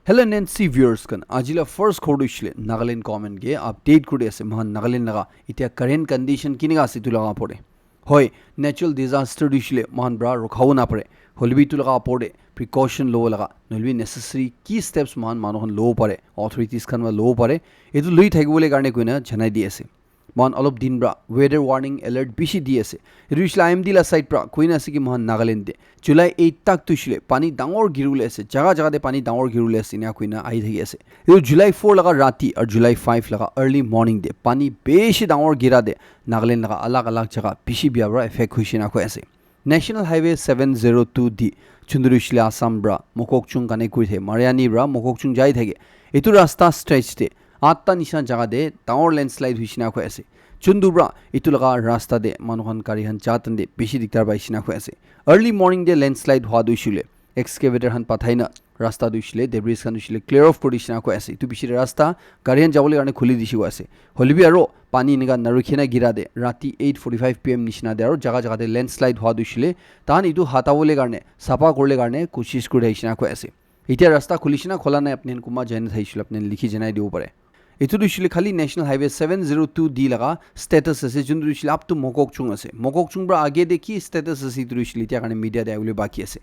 Hello Nancy viewers kan ajila first khodu shle Nagaland comment ge update kuri ase mahan Nagaland laga itia current condition kini ga situ laga pore hoy natural disaster dushle mahan bra rokhaw na pare holbi tu laga pore precaution lo laga nolbi necessary key steps mahan manuhon lo pare authorities kan ma lo pare etu lui thagibole garne koina janai di ase man alop din bra weather warning alert bishi di ase rushla IMD la site pra koina ase ki mahan Nagaland de July 8 tak tushle pani dangor girule ase jaga de pani dangor girule ase ina koina ai thagi ase etu July 4 laga rati aur July 5 laga early morning de pani beshi dangor gira de Nagaland laga alag jaga bishi bia bra effect hoishina ko ase National Highway 702 di chundurishle Assam bra mokokchung kane kuri the Mariani bra mokokchung jai thage etu rasta stretch de आत्ता निशान जगह दे tower landslide हुइसिना को ऐसे चुंदुब्रा इतुलगा रास्ता दे मानुहन कारिहन जातन दे बेसी दिक्तार बाइसिना को ऐसे early morning दे landslide हुआ दुइसुले एक्सकेवेटर हन पथाइना रास्ता दुइसुले डेब्रिस खान दुइसुले क्लियर ऑफ कोडिसिना को ऐसे तु बिसिर रास्ता कारिहन जावले गाने खुली दिसिगो ऐसे होलिबि आरो पानी निगा नरुखिना गिरा दे राती 8:45 PM निसिना दे आरो जगह दे लैंडस्लाइड हुआ दुइसुले तान इतु हातावले गाने साफा करले गाने कोशिश कुराइसिना को ऐसे इতিয়া रास्ता खुलिसिना खोला नै अपने कुमा जैन थाइसुले अपने लिखि जनाइ दिउ परे इतु दुइसुले खाली नेशनल हाईवे 702 डी लगा स्टेटस असे जुन दुइसुले अप टु मोकोकचुंग असे मोकोकचुंग ब्रा आगे देखि स्टेटस असे दुइसुले त्या काने मीडिया देउले बाकी असे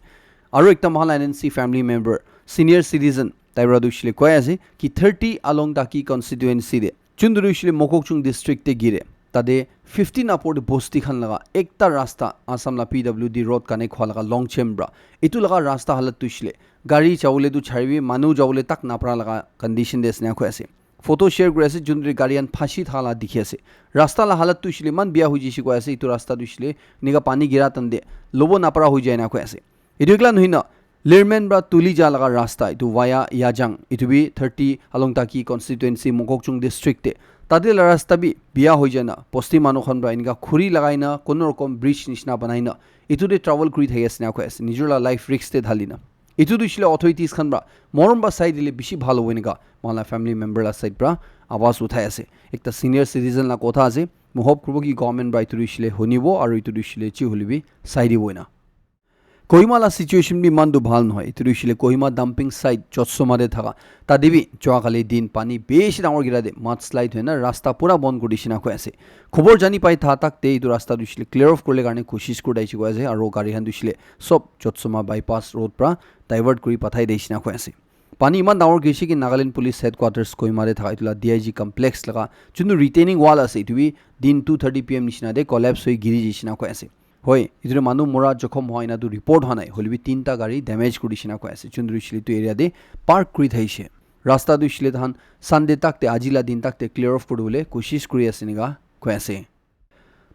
आरो एकता महल NNC family member senior citizen ताइब्रा दुइसुले कय असे कि 30 अलोंग दाकी कन्स्टिट्युएंसी दे जुन दुइसुले मोकोकचुंग डिस्ट्रिक्ट ते गिरे तादे 15 अपोर्ड बोस्ती खान लगा एकता रास्ता आसाम ला पीडब्ल्यूडी रोड काने खवा लगा लॉन्ग चेम्ब्रा इतु लगा रास्ता हालत दुइसुले गाड़ी चावले दु छारबी मानु जावले तक नापरा लगा कंडीशन देसना खय असे फोटो शेयर करे से जुनरी गाड़ियान फांसी थाला दिखि आसे रास्ता ला हालत तुइसले मन बिया हुइ जिसि को आसे इतु रास्ता दुइसले निगा पानी गिरा तंदे लोबो नापरा हुइ जायना को आसे इदुकला नहिना लेरमेन ब्रा तुली जा लगा रास्ता इतु वाया याजंग इतु बि 30 अलोंग ताकी कन्स्टिट्युएंसी मोकोकचुंग डिस्ट्रिक्ट ते तादे रास्ता बि बिया हुइ जाना पोस्टी मानुखन ब्रा इनगा खुरी लगाइना कोनो रकम ब्रिज निसना बनाइना इतु दे ट्रैवल करि थाइसना को आसे निजुला लाइफ रिस्क ते धालिना इतु दुइसले अथॉरिटीज खान ब्रा मोरम बा साइड दिले बिसि भालो होइनगा माला फैमिली मेंबर ला साइड ब्रा आवाज उठाय आसे एकता सीनियर सिटीजन ला कोथा आसे मोहब करबो कि गवर्नमेंट ब्रा इतु दुइसले होनिबो आरो इतु दुइसले छि होलिबि साइडि होइना कोहिमा ला सिचुएशन बि मानदु भाल नहय इतु दुइसले कोहिमा डंपिंग साइट चोत्सोमा दे थागा तादिबि जोआखाले दिन पानी बेसि डांगर गिरा दे मड स्लाइड होइना रास्ता पूरा बंद करिसिना को आसे खबर जानि पाइ था तक ते इतु रास्ता दुइसले क्लियर ऑफ करले गाने कोशिश करदाइछि को आसे आरो गाड़ी हान दुइसले सब चोत्सोमा बाईपास रोड प्रा डाइवर्ट करि पथाइ देसिना को आसे पानी इमान डांगर गिरछि कि नागालैंड पुलिस हेडक्वार्टर्स कोहिमा दे थागा इतुला डीआईजी कम्प्लेक्स लगा जुनु रिटेनिंग वॉल आसे इतुबि दिन 2:30 PM निसिना दे कोलैप्स होइ गिरि जिसिना को आसे होय इतुरे मानु मोरा जखम होइना दु रिपोर्ट हनाय होलिबि 3टा गाड़ी डैमेज करिसिना को आसे जुनु रिसलि तु एरिया दे पार्क करि थाइसे रास्ता दुइसले धान संडे तक ते आजिला दिन तक ते क्लियर ऑफ करबोले कोशिश करि आसेनिगा को आसे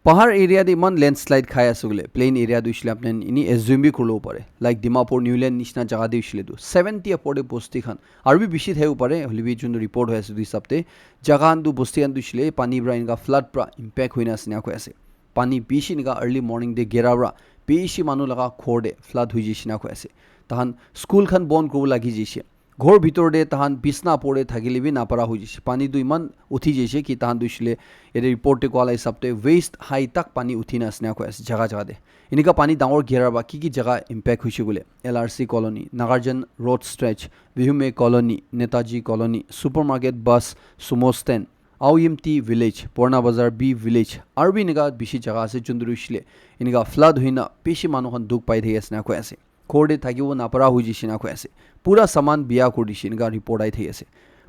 पहाड़ एरिया दे मन लैंडस्लाइड खाय आसुले प्लेन एरिया दुइसले अपने इनि एज्युम करलो पारे लाइक दिमापुर न्यूलैंड निसना जगह दुइसले दु 70 अपोडे बस्ती खान आरबि बिसि थायु पारे होलिबि जुन रिपोर्ट होय आसे दुइ सप्ते जगह दु बस्ती आन दुइसले पानी ब्रा इनगा फ्लड प्रा इंपैक्ट होइना आसेना को आसे पानी बिसि निगा अर्ली मॉर्निंग दे गेराब्रा बेसि मानु लगा खोरदे फ्लड हुइ जिसिना को आसे तहन स्कूल खान बंद करबो लागि जिसे घर भितर दे तहन बिसना पड़े थाकिलेबि नापारा हुइ जिसे पानी दुइ मन उठी जिसे कि तहन दुइसले एदे रिपोर्ट ते कोला हिसाबते वेस्ट हाई तक पानी उठिना आसना को आसे जगह दे इनिका पानी डांगर घेराबा की जगह इंपैक्ट हुइसे बोले LRC colony Nagarjuna road stretch विहुमे colony Netaji colony supermarket bus sumo stand आउएमटी विलेज पोर्ना बाजार बी विलेज आरबी निगा बिसि जगह से जुंदुरुसले इनिगा फ्लड हुइना पेशी मानुखन दुख पाइ थै आसना को आसे खोरदे थाकिबो नापारा हुइ जिसिना को आसे पूरा सामान बिया कोडिसिनगा रिपोर्ट आइ थै आसे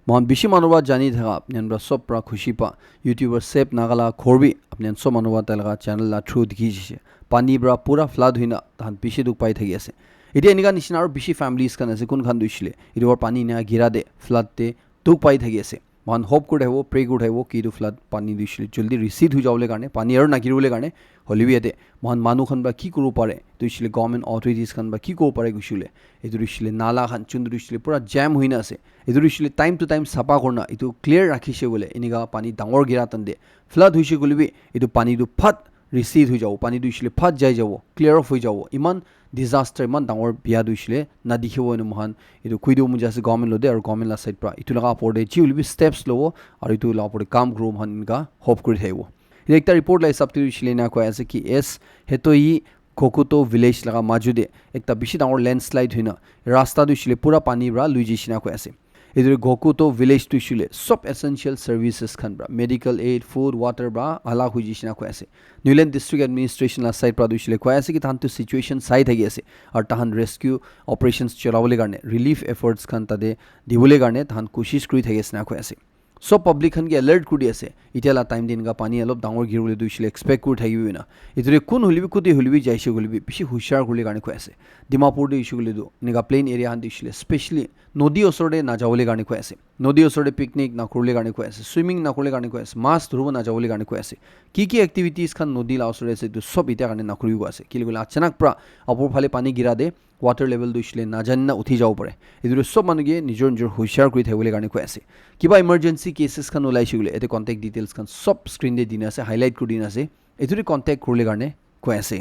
मन बिसि मानुबा जानि थागा अपनेनब्रा सब प्रा खुशी पा यूट्यूबर सेप नागाला खोरबि अपनेन सब मानुबा तलगा चैनल ला थ्रू दिखि जिसे पानी ब्रा पूरा फ्लड हुइना तहन बिसि दुख पाइ थै आसे इदि निगा निसिना आरो बिसि फैमिलीज खान आसे कुन खान दुइसले इदि पानी ना गिरा दे फ्लड ते दुख पाइ थै आसे मान होप कर है वो प्रे कर है वो कि फ्लड पानी दुइसले जल्दी रिसीड हो जावले गाने पानी और नागिरबले गाने होलिबि एते मान मानु खन बा की करू पारे दुइसले गवर्नमेंट अथॉरिटीज खन बा की को पारे गुसुले ए दुइसले नाला खन चुन दुइसले पूरा जैम होइना आसे ए दुइसले टाइम टू टाइम साफा करना इतु क्लियर राखिसे बोले इनिगा पानी डांगर गिरा तंदे फ्लड हुइसे गुलिबि इतु पानी दु फट रिसीड हो जाओ पानी दुइसले फट जाय जाओ क्लियर ऑफ हो जाओ इमान डिजास्टर मन डांगर बिया दुइसले ना दिखिबो न महान इतु कुइदो मुजासे गवर्नमेंट लोदे और गवर्नमेंट ला साइड प्रा इतु लगा पड़े जिउलबि स्टेप्स लो और इतु ला पड़े काम ग्रो मन इनका होप करि थाइबो एकटा रिपोर्ट ला सब दुइसले ना को आसे कि S हेतोई Kokuto village laga majude ekta bishi dangor landslide hoina rasta du shile pura pani bra lui jishina ko ase idure Kokuto village tu shile sub essential services khan bra medical aid food water bra ala hui jishina ko ase Newland district administration la side pra du shile ko ase ki tan tu situation side thagi ase ar tahan rescue operations cholawole garne relief efforts khan tade dibole garne tahan koshish kuri thagi ase na ko ase so public khan ge alert kuri ase itela time din ga pani alop dangor girule du shile expect kur thagibi na idure kun holibi kuti holibi jaise golibi bishi hushar gule garne ko ase Dimapur de issue gule du niga plain area han du shile especially nodi osorde na jawole garne ko ase nodi osorde picnic na kurle garne ko ase swimming na kurle garne ko ase mas dhruba na jawole garne ko ase ki activities khan nodi la osorde ase du sob ita garne na kuribo ase kiligula achanak pra apur phale pani gira de water level du shile na janna uthi jaw pare idure sob manuge nijor hushar kuri thagole garne ko ase kiba emergency cases khan ulai shigule ete contact details khan sob screen de dina ase highlight kuri dina ase eturi contact kurle garne ko ase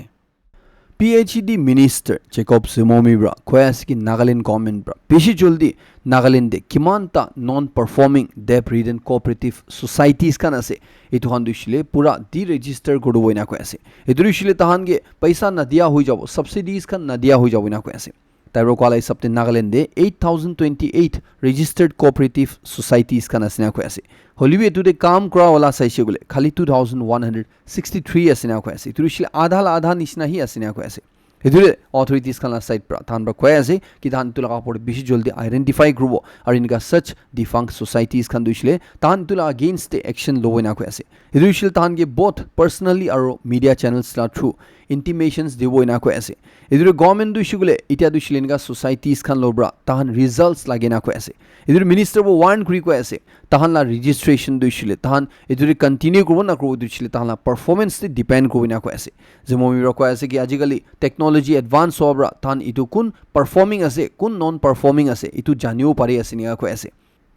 PhD Minister Jacob Zimomi bra koyas ki Nagaland government bra bishi joldi Nagaland de kimanta non-performing debt-ridden cooperative societies kan ase etu han dushile pura deregister kodu boina ko ase etu dushile tahan ge paisa na dia hoi jabo subsidies kan na dia hoi jabo na ko ase tairo kwalai sapte Nagaland de 8028 registered cooperative societies kan ase na ko ase holibi etu de kaam kora wala saise gule khali 2163 ase na ko ase etu dushile adha nishna hi ase na ko ase edure authorities kan la side pra than ba koy ase ki than tula ka pore bishi joldi identify grubo ar inga such defunct societies kan dushile than tula against the action loboina ko ase edure shil than ge both personally ar media channels la through intimations deboina ko ase edure government dushigule itia dushile inga societies kan lobra than results lagena ko ase edure minister bo warn kuri ko ase tahan la registration dushile tahan edure continue ko na ko dushile tahan la performance te depend ko bina ko ase jemomi ro ko ase ki ajigali technology advance obra tan itu kun performing ase kun non performing ase itu janio pare ase niga ko ase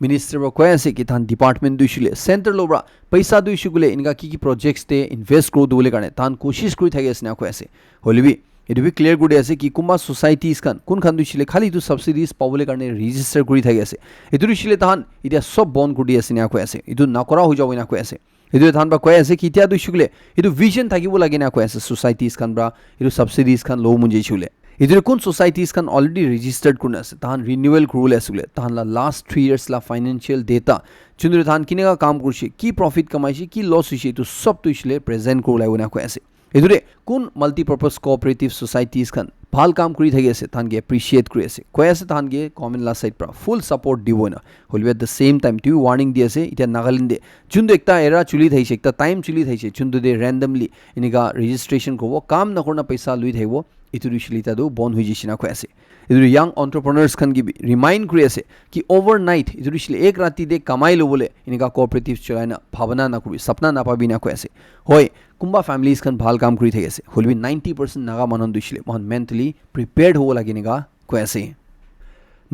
minister ro ko ase ki tan department dushile center lobra paisa dushigule inga ki projects te invest kro dule garne tan koshish kuri thage ase na ko ase holibi etu bi clear gode ase ki kumba societies kan kun khan dushile khali tu subsidies pawole garne register kuri thage ase etu dushile tan idia sob bon kuri ase na ko ase etu nakora ho jaw na ko ase edu than ba koy ase ki tia dushigule edu vision thagibo lage na ko ase societies kan bra edu subsidies kan lo munje chule edu kun societies kan already registered kun ase tahan renewal kurule asule tahan la last 3 years la financial data chundur than kinega kaam kurshi ki profit kamaishi ki loss hoishi edu sob tu ishile present kurulai na ko ase edure kun multi purpose cooperative societies kan bhal kaam kuri thagi ase than ge appreciate kuri ase koy ase than ge common la side pra full support diboina holbe at the same time tu warning di ase ita Nagaland de jundu ekta era chuli thaise ekta time chuli thaise jundu de randomly iniga registration ko kaam na korna paisa lui thaibo itu rishilita do bon hui jishina ko ase idu young entrepreneurs kan gi remind kuri ase ki overnight itu rishile ek rati de kamai lo bole iniga cooperative chalaina bhavana na kuri sapna na pabi na ko ase hoy kumba families kan bhal kaam kuri thage ase holbi 90% naga manon dushile mon mentally prepared ho lagi niga ko ase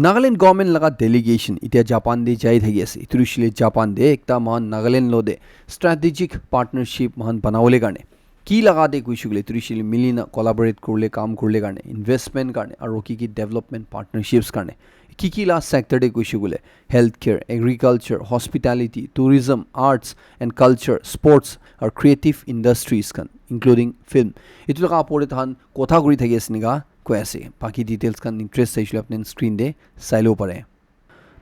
Nagaland government laga delegation itia Japan de jai thagi ase itu rishile Japan de ekta man Nagaland lo de strategic partnership man banawole garne ki laga de kuishugule turishil milina collaborate kurle kaam kurle garne investment garne aro ki development partnerships garne ki la sector de kuishugule healthcare agriculture hospitality tourism arts and culture sports or creative industries kan including film itu laga pore than kotha guri thagi asniga ko ase baki details kan interest saishule apne screen de sailo pare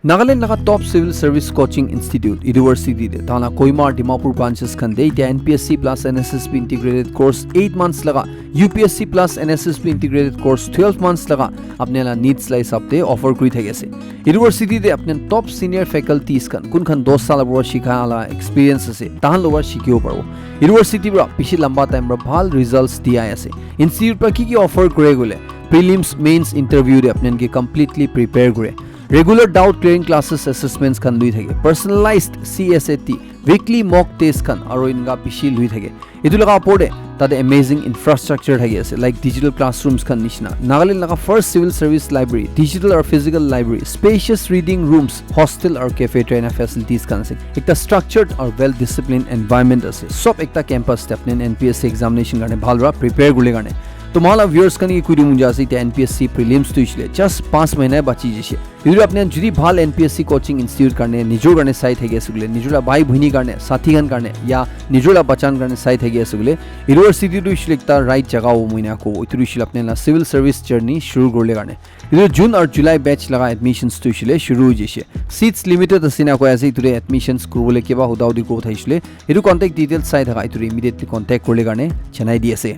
Nagaland laga top civil service coaching institute university de tana Kohima Dimapur branches kan de ita NPSC plus NSSB integrated course 8 months laga UPSC plus NSSB integrated course 12 months laga apne la needs lai sabte offer kuri thage ase university de apne top senior faculties kan kun khan 10 sal abor shikha ala experience ase tahan lobar shikio paro university bra pishi lamba time bra bhal results dia ase institute pa ki offer kore gole prelims mains interview de apne ke completely prepare kore regular doubt clearing classes assessments kan lui thage personalized CSAT weekly mock test kan aro inga pishi lui thage edu laga pore tade amazing infrastructure thage ase like digital classrooms kan nishna Nagaland laga first civil service library digital or physical library spacious reading rooms hostel or cafeteria facilities kan ase ekta structured or well disciplined environment ase sob ekta campus step nen NPSC examination garne bhalra prepare gule garne तुम्हाला viewers कनी कुइदु मुंजा से NPSC prelims तो इसले just 5 महीना बाची जेसे इदु अपने जुदी भाल NPSC coaching institute करने निजोर करने साइट हेगे सुगले निजोला भाई भुनी करने साथीगन करने या निजोला बचान करने साइट हेगे सुगले यूनिवर्सिटी तो इसले एकता राइट जगह हो मुइना को इतु इसले अपने ला सिविल सर्विस जर्नी शुरू करले करने इदु जून और जुलाई बैच लगा एडमिशंस तो इसले शुरू जेसे सीट्स लिमिटेड असिना को ऐसे इतु एडमिशंस करबले केबा हुदाउदी को थाइसले इदु कांटेक्ट डिटेल्स साइट हगा इतु इमिडिएटली कांटेक्ट करले करने जनाई दिएसे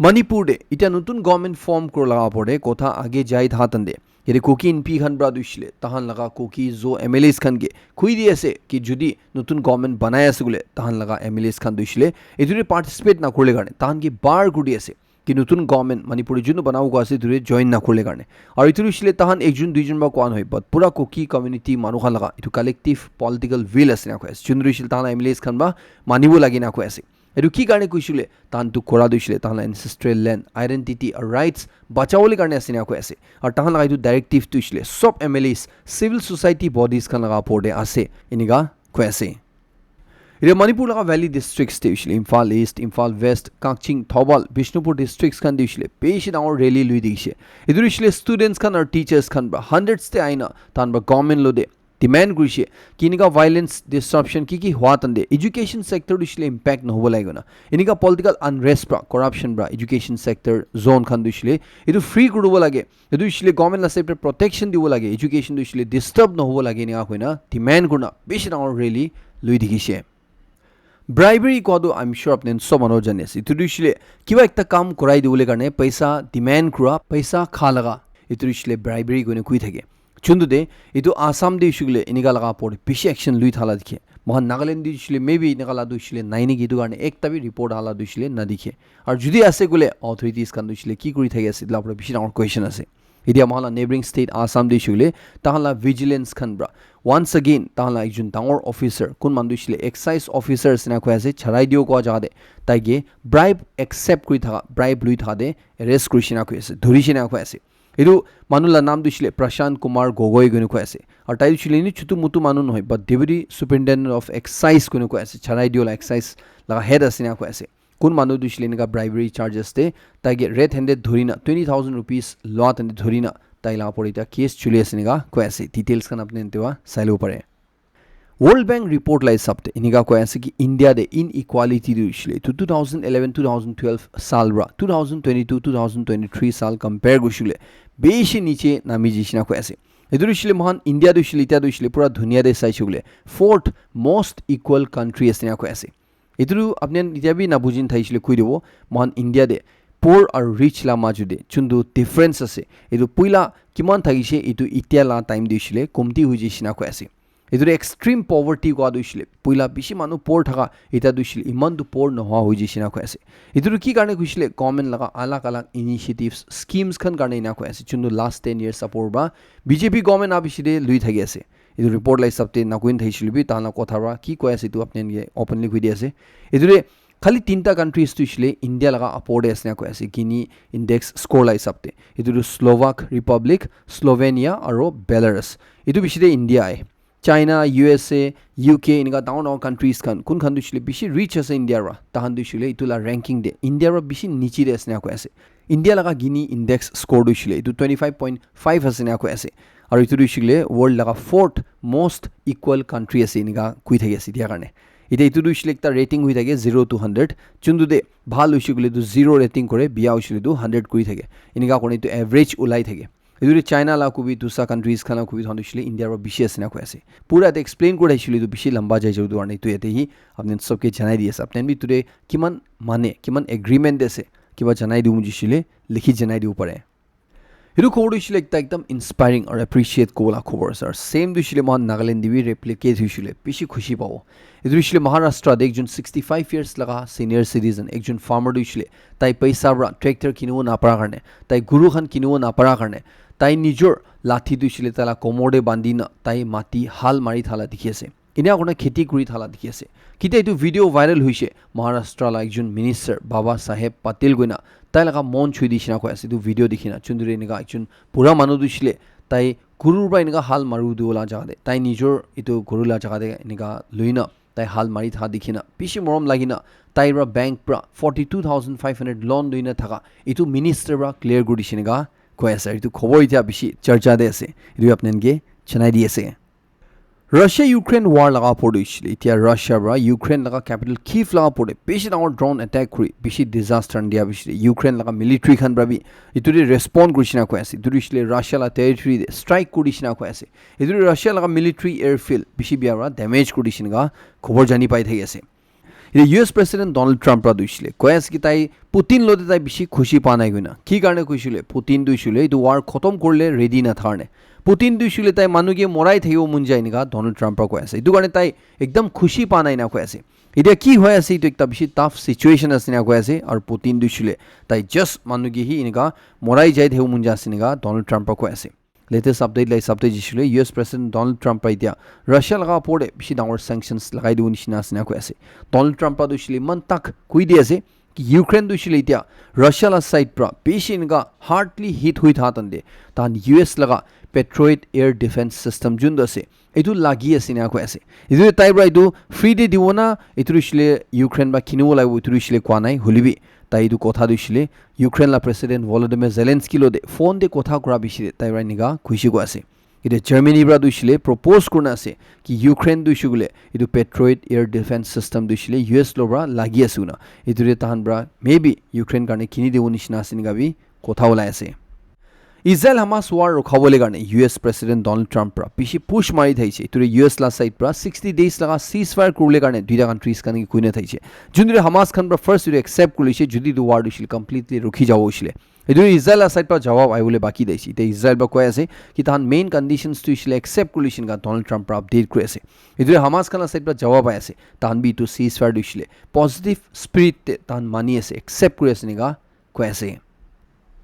मणिपुर दे इटा नतुन गवर्नमेंट फॉर्म कर लगा पड़े कोथा आगे जाई थातन दे यदि कोकी इनपी खन ब्रा दुइसले तहन लगा कोकी जो एमएलएस खन के खुई दिएसे कि जुदी नतुन गवर्नमेंट बनाया सगुले तहन लगा एमएलएस खन दुइसले इदुरे पार्टिसिपेट ना करले गाने तहन की बार गुडिएसे कि नतुन गवर्नमेंट मणिपुर जुन बनाऊ गासे दुरे जॉइन ना करले गाने और इतुरिसले तहन एक जुन दुई जुन बा कोन होय बट पूरा कोकी कम्युनिटी मानुखा लगा इतु कलेक्टिव पॉलिटिकल विल असे ना खोस जुनरिसले तहन एमएलएस खन बा मानिबो लागि ना खोसे एदु की गाने कुइसुले तान तु कोरा दुइसले तान एंसेस्ट्रल लैंड आइडेंटिटी और राइट्स बचाओले गाने असिना को ऐसे और तान लगा इतु डायरेक्टिव तुइसले सब एमएलएस सिविल सोसाइटी बॉडीज खन लगा पोडे आसे इनिगा को ऐसे इरे मणिपुर लगा वैली डिस्ट्रिक्ट्स तुइसले Imphal east Imphal west Kakching Thoubal Bishnupur districts खन दुइसले पेशेंट और रैली लुइ दिसे इदुरिसले स्टूडेंट्स खन और टीचर्स खन बा हंड्रेड्स ते आइना तान बा गवर्नमेंट लोदे डिमांड गुरिसे किनिका वायलेंस डिस्ट्रप्शन की हुआ तंदे एजुकेशन सेक्टर दुइसले इंपैक्ट न होबो लागोना इनिका पॉलिटिकल अनरेस्ट ब्रा करप्शन ब्रा एजुकेशन सेक्टर जोन खन दुइसले इदु फ्री गुडबो लागे इदु दुइसले गवर्नमेंट ला सेक्टर प्रोटेक्शन दिबो लागे एजुकेशन दुइसले डिस्टर्ब न होबो लागे निका होइना डिमांड गुना बेसिन और रेली लुइ दिगिसे ब्राइबरी कोदो आई एम श्योर अपने सब मनो जनेस इदु दुइसले किबा एकता काम कराइ दिबोले करने पैसा डिमांड कुरा पैसा खा लगा इदु दुइसले ब्राइबरी गुने कुइ थाके चुंदुदे इदु आसाम दे इशुगले इनिगा लगा पड़े पिछे एक्शन लुई थाला दिखे महान नागालैंड दे इशुले मे बी निकाला दो इशुले नाइने गिदु गाने एक तभी रिपोर्ट हाला दो इशुले न दिखे और जुदी ऐसे गुले ऑथोरिटीज कान दो इशुले की कुरी थागे ऐसे दिला पड़े पिछे और क्वेश्चन ऐसे इदिया महाला नेबरिंग स्टेट आसाम दे इशुगले ताहला विजिलेंस खन ब्रा वंस अगेन ताहला एक जुन तांगोर ऑफिसर कुन मान दो इशुले एक्साइज ऑफिसर सिना को ऐसे छराई दियो को जा दे ताइगे ब्राइब एक्सेप्ट कुरी था ब्राइब लुई था दे अरेस्ट कुरिशिना को ऐसे धुरिशिना को ऐसे इदु मानुला नाम दुइसले प्रशांत कुमार गोगोई गुनु को ऐसे और टाइल छिलेनी छुतु मुतु मानु नहय but deputy superintendent of excise गुनु को ऐसे छराई दियोला एक्साइज लगा हेड असिना को ऐसे कुन मानु दुइसले निका ब्राइबरी चार्जेस ते ताइगे रेड हैंडेड धुरिना 20000 रुपीस लॉट एंड धुरिना ताइला पड़िता केस चुले असिनिगा को ऐसे डिटेल्स कन अपने इंतवा साइलो पड़े वर्ल्ड बैंक रिपोर्ट लाई सबते इनिगा को ऐसे कि इंडिया दे इनइक्वालिटी दुइसले 2011-2012 साल रा 2022-2023 साल कंपेयर गुशुले बेशी नीचे नामी जिसिना को ऐसे इदुरिसले महान इंडिया दुइसले इता दुइसले पूरा दुनिया दे साइचुगले फोर्थ मोस्ट इक्वल कंट्री असिना को ऐसे इदुरु अपने इता भी ना बुजिन थाइसले कुइ देबो महान इंडिया दे पोर और रिच ला माजुदे चुंदु डिफरेंस असे इदु पुइला किमान थाइसे इतु इत्या ला टाइम दिसले कमती हुइ जिसिना को ऐसे इधर एक्सट्रीम पॉवर्टी को दुइसले पुइला बिसि मानु पोर थाका इता दुइसले इमान दु पोर न हुआ हुइ जिसिना को ऐसे इधर की कारणे कुइसले गवर्नमेंट लगा अलग अलग इनिशिएटिव्स स्कीम्स खन कारणे इना को ऐसे चुन्दु लास्ट 10 इयर्स सपोर्ट बा बीजेपी गवर्नमेंट आबिसिदे लुइ थागे ऐसे इधर रिपोर्ट लाई सबते नकुइन थाइसले बि ताना कोथारा की को ऐसे तु अपने ये ओपनली कुइ दिएसे इधर खाली तीनटा कंट्रीज तुइसले इंडिया लगा अपोर्ड ऐसे को ऐसे गिनी इंडेक्स स्कोर लाई सबते इधर स्लोवाक रिपब्लिक स्लोवेनिया और बेलारस इदु बिसिदे इंडिया आए चाइना यूएसए यूके इनका डाउन और कंट्रीज खान कुन खान दुइसले बिसि रिच असे इंडिया रा तहन दुइसले इतुला रैंकिंग दे इंडिया रा बिसि नीचे दे असना को ऐसे इंडिया लगा गिनी इंडेक्स स्कोर दुइसले इतु 25.5 असना को ऐसे और इतु दुइसले वर्ल्ड लगा फोर्थ मोस्ट इक्वल कंट्री असे इनका कुइ थागे असे दिया कारणे इते इतु दुइसले एकता रेटिंग हुइ थागे 0 to 100 चुन्दु दे भाल हुइसले दु 0 रेटिंग करे बिया हुइसले दु 100 कुइ थागे इनका कोनि तो एवरेज उलाई थागे इधर चाइना ला को भी दूसरा कंट्रीज खाना को भी थान दुइसले इंडिया रो बिशेस ना को ऐसे पूरा ते एक्सप्लेन को दाइसले दु बिशि लंबा जाय जउ दुआर नै तो एते ही अपने सबके जनाइ दिएस अपने भी तुरे किमान माने किमान एग्रीमेंट देसे किबा जनाइ दिउ मुजिसले लिखि जनाइ दिउ परे हिरु खबर दुइसले एकदम इंस्पायरिंग और एप्रिशिएट कोला खबर सर सेम दुइसले महान नागालैंड दिबी रेप्लिकेट हुइसले बिशि खुशी पाओ इधर महाराष्ट्र एक जुन 65 इयर्स लगा सीनियर सिटीजन एक जुन फार्मर दुइसले ताई पैसा ब्रा ट्रैक्टर किनुव नापरा कारणे ताई गुरु खान किनुव नापरा कारणे ताई निजोर लाठी दुइसले ताला कोमोडे बांधिन ताई माटी हाल मारि थाला देखि आछे इना कोना खेती करि थाला देखि आछे किते एतु भिडिओ भाइरल हुइसे महाराष्ट्र ला एकजुन मिनिस्टर बाबा साहेब पाटिल गइना ताई लगा मन छुइ दिसिना को आछे तु भिडिओ देखिना चुन्दुरे निगा एकजुन पुरा मानु दुइसले ताई गुरुर बा इनका हाल मारु दुला जागा दे ताई निजोर इतु गुरुला जागा दे निगा लुइना তাই হাল মাৰি থকা দেখিনা পিছি মৰম লাগিনা তাইৰ বেংক পৰা 42,500 লোন দইনা থাকা এইটো মিনিষ্টাৰ পৰা ক্লিয়াৰ কৰি দিছে নেগা কৈ আছে এইটো খবৰ এতিয়া বেছি চৰ্চা দে আছে এইটো আপোনালোকে জনাই দি আছে ৰাছিয়া ইউক্ৰেইন war laga পড়িছিল এতিয়া ৰাছিয়া পৰা Ukraine laga capital Kyiv laga পড়ে বেছি ডাঙৰ ড্ৰোন অ্যাটাক কৰি বেছি ডিজাস্টাৰ দিয়া বিছিল ইউক্ৰেইন laga মিলিটাৰী খান ভাবি ইটোৰে ৰেসপন্ড কৰিছিনা কৈ আছে দুৰিছিলে ৰাছিয়া লা টেৰিটৰি ষ্ট্ৰাইক কৰিছিনা কৈ আছে ইটোৰে ৰাছিয়া laga মিলিটাৰী এয়াৰফিল্ড বেছি বিয়াৰা ড্যামেজ কৰিছিনা খবৰ জানি পাই থাকি আছে ইউএস প্ৰেসিডেন্ট ডোনাল্ড ট্ৰাম্প পৰা দুইছিলে কৈ আছে কি তাই পুতিন লতে তাই বেছি খুশি পা নাই গইনা কি কাৰণে কৈছিলে পুতিন দুইছিলে এই war খতম কৰিলে ৰেডি না থাৰনে পুতিন দুইছিলে তাই মানুহে মৰাই থাকিব মন যায় নিকা ডোনাল্ড ট্ৰাম্প কৈ আছে এইটো কাৰণে তাই একদম খুশি পা নাই না কৈ আছে এতিয়া কি হৈ আছে এইটো একটা বেছি টাফ সিচুৱেচন আছে না কৈ আছে আৰু পুতিন দুইছিলে তাই জাস্ট মানুহে হি নিকা মৰাই যায় থাকিব মন যায় নিকা ডোনাল্ড ট্ৰাম্প কৈ আছে latest update like update jisule US president Donald Trump idea Russia laga pore bishi dangor sanctions lagai du nishina asina ko ase Donald Trump adu shili man tak kui di ase ki Ukraine du shili itia Russia la side pra bishi inga hardly hit hui tha tande tan US laga Patriot air defense system jund ase etu lagi asina ko ase etu tai bra etu free de diwona etu shili Ukraine ba kinu la etu shili kwa nai hulibi তাই এইটো কথা দিছিলে Ukraine লা president Volodymyr Zelensky লদে phone দে কথা কৰা বিছিলে তাই ৰাইনিগা খুশি গো আছে এটা জাৰ্মানি পৰা দিছিলে প্ৰপোজ কৰনা আছে কি ইউক্ৰেইন দুইছুগলে এটো পেট্ৰয়েট এয়াৰ ডিফেন্স সিস্টেম দিছিলে ইউএস লবৰা লাগি আছে না এটোৰে তাহান ব্ৰা মেবি ইউক্ৰেইন কাৰণে কিনি দেউ নিচিনা আছে নিগাবি কথা ওলাই আছে ইসৰায়েল হামাস war ৰখাবলৈ কাৰণে ইউএস প্ৰেসিডেন্ট ডোনাল্ড ট্ৰাম্প পৰা পিছি পুশ মাৰি থাইছে ইটোৰে ইউএস লা সাইড পৰা 60 ডেজ লগা সিজফায়াৰ কৰলে কাৰণে দুইটা কান্ট্ৰিজ কানে কুইনে থাইছে যোনৰে হামাস খান পৰা ফাৰ্স্ট ইটো একসেপ্ট কৰিছে যদি দু war দিছিল কমপ্লিটলি ৰখি যাব হৈছিলে ইটোৰে ইসৰায়েল লা সাইড পৰা জবাব আইবলে বাকি দাইছে তে ইসরায়েল বা কৈ আছে কি তাহান মেইন কন্ডিশনস টু ইছিলে একসেপ্ট কৰিছিল গা ডোনাল্ড ট্ৰাম্প পৰা আপডেট কৰি আছে ইটোৰে হামাস খান লা সাইড পৰা জবাব আই আছে তাহান বি টু সিজফায়াৰ দিছিলে পজিটিভ স্পিৰিট তাহান মানি আছে একসেপ্ট কৰি আছে নিগা কৈ আছে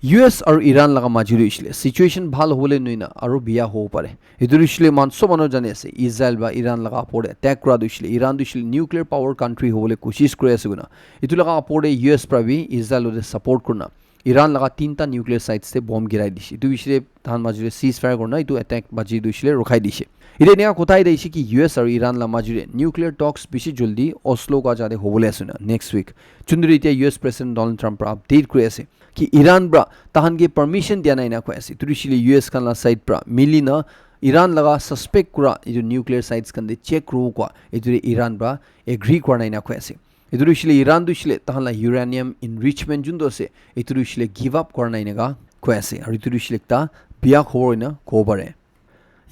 US আৰু ইৰাণ লগা মাজুৰি ইছলে সিচুৱেচন ভাল হ'বলে নইনা আৰু বিয়া হ'ব পাৰে এটো ইছলে মানসো মানুহ জানি আছে ইসৰায়েল বা ইৰাণ লগা পৰে অ্যাটাক কৰা দিছিলে ইৰাণ দিছিলে নিউক্লিয়াৰ পাৱাৰ কান্ট্ৰি হ'বলে কোशिশ কৰি আছে গুনা এটো লগা পৰে US প্ৰাবি ইসৰায়েলৰে সাপোৰ্ট কৰনা ইৰাণ লগা তিনটা নিউক্লিয়াৰ সাইটসে বম গিৰাই দিছে এটো ইছলে তাহান মাজুৰি সিজফায়াৰ কৰনা এটো অ্যাটাক বাজি দিছিলে ৰখাই দিছে ইৰে নিয়া কথাই দিছে কি US আৰু ইৰাণ লা মাজুৰি নিউক্লিয়াৰ টক্স বেছি জলদি অসলো কা যাতে হ'বলে আছে না নেক্সট উইক চুন্দুৰি এতিয়া US president Donald Trump update কৰি আছে कि ईरान ब्रा तहन के परमिशन दिया ना को ऐसे तुरिशिले US kan la side pra मिलिना ईरान लगा सस्पेक्ट कुरा जो nuclear sites kan de check रो को इतुरे ईरान ब्रा एग्री करना ना को ऐसे इतुरिशिले ईरान दुशिले तहन ला यूरेनियम इनरिचमेंट जुंदो से इतुरिशिले गिव अप करना ना को ऐसे और इतुरिशिले ता बिया खबर ना को बारे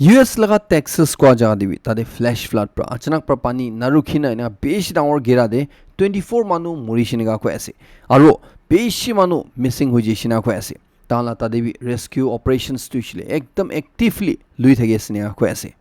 US लगा टेक्सास को जगह दिबी तादे फ्लैश फ्लड पर अचानक पर पानी नरुखिना ना बेस डावर गेरा दे 24 मानु मरिसिनगा को ऐसे आरो बेसी मानु मिसिंग हो जेसिना को ऐसे ताला तादेबी रेस्क्यू ऑपरेशंस तुइले एकदम एक्टिवली लुइ थगेसिना को ऐसे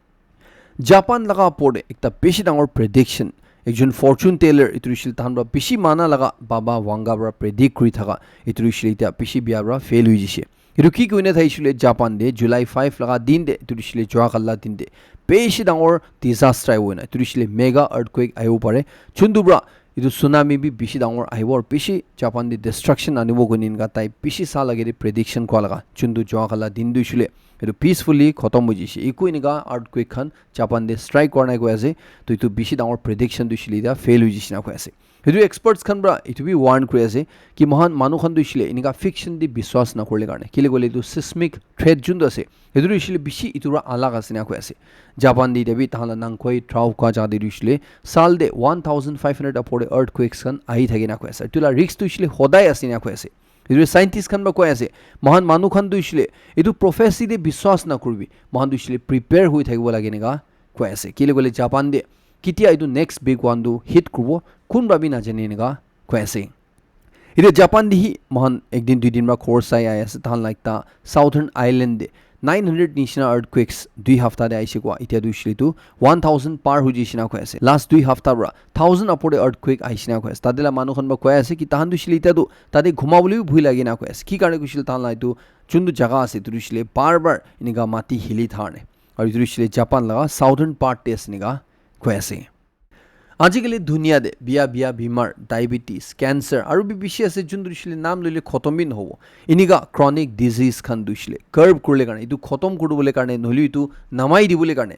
जापान लगा पड़े एकता बेसी डावर प्रेडिक्शन एकजन फॉर्च्यून टेलर इतुरिशिल तानबा बेसी माना लगा बाबा वांगाबरा प्रेडिक्ट करि थाका इतुरिशिल इता बेसी बियाबरा फेल हुइ जिसे इरु की कोइने थाइसिले जापान दे जुलाई 5 लगा दिन दे इतुरिशिले जोआ कल्ला दिन दे बेसी डावर डिजास्टर आइवना इतुरिशिले मेगा अर्थक्वेक आइव पारे चुन्दुब्रा इदु सुनामी भी बेसी डावर आइव और बेसी जापान दे डिस्ट्रक्शन आनिबो गनिनगा ताइ बेसी सा लगेरे प्रेडिक्शन को लगा चुन्दु जोआ कल्ला दिन दुइसिले इदु पीसफुली खतम हो जिसे इकुइनिगा earthquake Khan Japan they strike करना को आसे तो इतु बेसी डावर प्रेडिक्शन दुइसिले दा फेल हो जिसिना को आसे इदु एक्सपर्ट्स खान ब्रा इतु भी वार्न करे आसे कि महान मानु खान दुइसिले इनिगा फिक्शन दि विश्वास न करले कारणे किले गले इदु सिस्मिक थ्रेट जुन्द आसे इदु इसिले बेसी इतुरा अलग आसिना को आसे जापान दि देबी ताला नांगखोइ ट्राउ का जा दिइसिले साल दे 1500 अपरे अर्थक्वेक्स खान आइ थागिना को आसे तुला रिस्क दुइसिले होदाय आसिना को आसे इदु साइंटिस्ट खान बा कोइ आसे महान मानु खान दुइसिले इदु प्रोफेसी दे विश्वास न करबी महान दुइसिले प्रिपेयर होइ थागिबो लागेनेगा कोइ आसे किले गले जापान दे कितिया इदु नेक्स्ट बिग वन दु हिट करबो कुन बाबी ना जनेनेगा कोइ आसे इदु जापान दि महान एक दिन दुई दिन मा कोर्स आइ आसे तान लाइकता साउथर्न आइलैंड दे 900 निशिना अर्थक्वेक्स 2 हफ्ता दे आइसे को इतिया दुइसिले तु 1000 पार हो जिसिना को आसे लास्ट 2 हफ्ता रा 1000 अपरे अर्थक्वेक आइसिना को आसे तादेला मानु खन बा कोइ आसे कि ताहान दुइसिले इतिया दु तादे घुमाबोले भुइ लागिना को आसे कि कारणे कुसिल तान लाई तु चुन्दु जगह आसे दुइसिले बार बार इनिगा माटी हिली थाने और दुइसिले जापान लगा साउथर्न पार्ट टेस्ट निगा को आसे আজিকালি দুনিয়াতে বিয়া বেমাৰ ডায়েবেটিছ কেঞ্চাৰ আৰু বেছি আছে যোন দিছিলে নাম লইলে খতমেই নহ'ব এনেকা ক্ৰনিক ডিজিজ খান দিছিলে কাৰ্ভ কৰিলে কাৰণে এইটো খতম কৰিবলৈ কাৰণে নহ'লে এইটো নামাই দিবলৈ কাৰণে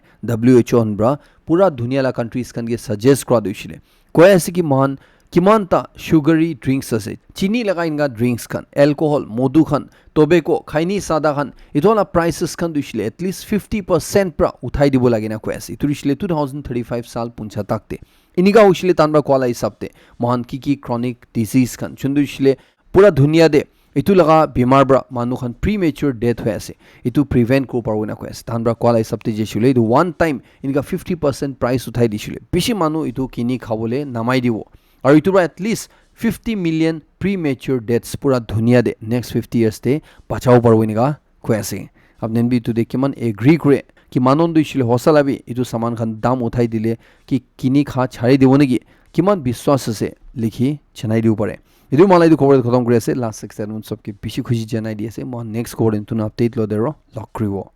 WHO অনব্ৰা পুৰা দুনিয়ালা কাণ্ট্ৰিজ খানকে ছাজেষ্ট কৰা দিছিলে কৈ আছে কি মহান কিমানটা সুগাৰী ড্ৰিংকছ আছে চিনি লগা ইনকা ড্ৰিংকছ খান এলকহল মধু খান টবেকো খাইনি চাদা খান এইটোলা প্ৰাইচেছ খান দিছিলে এটলিষ্ট 50% পৰা উঠাই দিব লাগে না কৈ আছে এইটো দিছিলে 2035 সাল পুঞ্চা তাকতে এনেকা হৈছিলে তানবা কোৱালা হিচাপতে মহান কি ক্ৰনিক ডিজিজ খান যোন দিছিলে পুৰা দুনিয়াতে এইটো লগা বেমাৰ পৰা মানুহখন প্ৰিমেচ্যুৰ ডেথ হৈ আছে এইটো প্ৰিভেণ্ট কৰিব পাৰিব না কৈ আছে তানবা কোৱালা হিচাপতে যেছিলে এইটো ওৱান টাইম এনেকা 50% প্ৰাইচ উঠাই দিছিলে বেছি মানুহ এইটো কিনি খাবলৈ নামাই দিব আৰু এইটোৰ পৰা এটলিষ্ট 50 মিলিয়ন প্ৰিমেচ্যুৰ ডেথছ পুৰা দুনিয়াতে নেক্সট 50 ইয়াৰ্ছতে বাচাব পাৰিব এনেকা কৈ আছে আপুনি এইটো দেখি কিমান এগ্ৰি কৰে কিমানন দিছিলে হসালাবি এইটো সামান খান দাম উঠাই দিলে কি কিনি খা ছাড়ি দিব নেকি কিমান বিশ্বাস আছে লিখি জনাই দিব পাৰে এইটো মালাই এইটো খবৰ খতম কৰি আছে লাষ্ট 6 7 সবকে বেছি খুশি জনাই দি আছে মই নেক্সট খবৰ ইনতুন আপডেট লদেৰ লক কৰিব